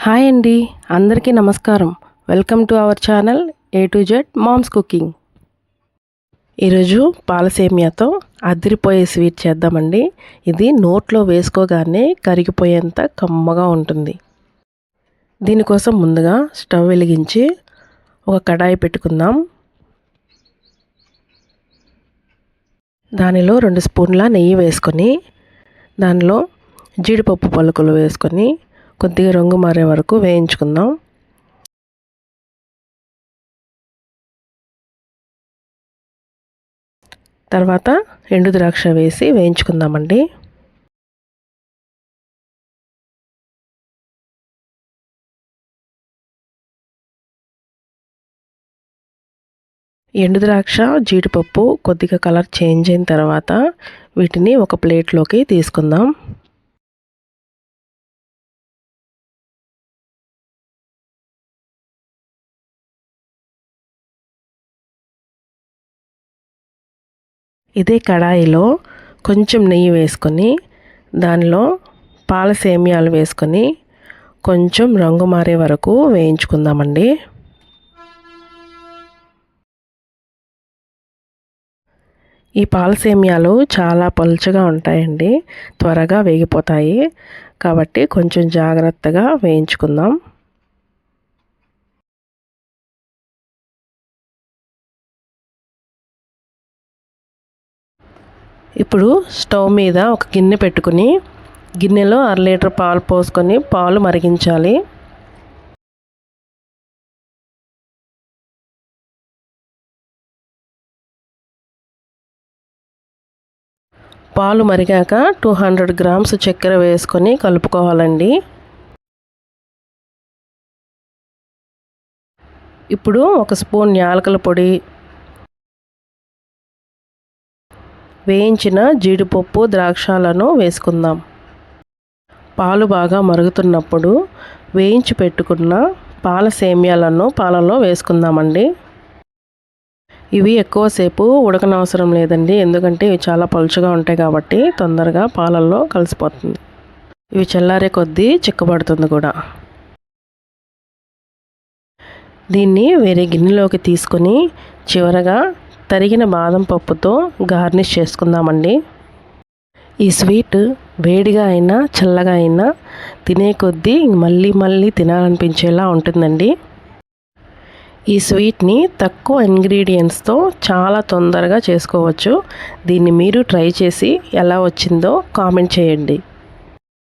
Hi అండి, అందరికీ నమస్కారం. Welcome to our channel A to Z moms cooking. ఈరోజు పాల సేమియాతో అదిరిపోయే స్వీట్ చేద్దామండి. ఇది నోట్లో వేసుకోగానే కరిగిపోయేంత కమ్మగా ఉంటుంది. దీనికోసం ముందుగా స్టవ్ వెలిగించి ఒక కడాయి పెట్టుకుందాం. దానిలో 2 స్పూన్ల నెయ్యి వేసుకొని దానిలో జీడిపప్పు పలుకులు వేసుకొని కొద్దిగా రంగు మారే వరకు వేయించుకుందాం. తర్వాత ఎండు ద్రాక్ష వేసి వేయించుకుందామండి. ఎండు ద్రాక్ష జీడిపప్పు కొద్దిగా కలర్ చేంజ్ అయిన తర్వాత వీటిని ఒక ప్లేట్లోకి తీసుకుందాం. ఇదే కడాయిలో కొంచెం నెయ్యి వేసుకొని దానిలో పాల సేమియాలు వేసుకొని కొంచెం రంగు మారే వరకు వేయించుకుందామండి. ఈ పాల సేమియాలు చాలా పలుచగా ఉంటాయండి, త్వరగా వేగిపోతాయి. కాబట్టి కొంచెం జాగ్రత్తగా వేయించుకుందాం. ఇప్పుడు స్టవ్ మీద ఒక గిన్నె పెట్టుకుని గిన్నెలో 1/2 లీటర్ పాలు పోసుకొని పాలు మరిగించాలి. పాలు మరిగాక 200 గ్రామ్స్ చక్కెర వేసుకొని కలుపుకోవాలండి. ఇప్పుడు 1 స్పూన్ యాలకుల పొడి, వేయించిన జీడిపప్పు ద్రాక్షలను వేసుకుందాం. పాలు బాగా మరుగుతున్నప్పుడు వేయించి పెట్టుకున్న పాల సేమియాలను పాలలో వేసుకుందామండి. ఇవి ఎక్కువసేపు ఉడకనవసరం లేదండి, ఎందుకంటే ఇవి చాలా పలుచగా ఉంటాయి కాబట్టి తొందరగా పాలల్లో కలిసిపోతుంది. ఇవి చల్లారే కొద్దీ చిక్కబడుతుంది కూడా. దీన్ని వేరే గిన్నెలోకి తీసుకొని చివరగా తరిగిన బాదం పప్పుతో గార్నిష్ చేసుకుందామండి. ఈ స్వీట్ వేడిగా అయినా చల్లగా అయినా తినే కొద్దీ మళ్ళీ తినాలనిపించేలా ఉంటుందండి. ఈ స్వీట్ని తక్కువ ఇంగ్రీడియంట్స్తో చాలా తొందరగా చేసుకోవచ్చు. దీన్ని మీరు ట్రై చేసి ఎలా వచ్చిందో కామెంట్ చేయండి.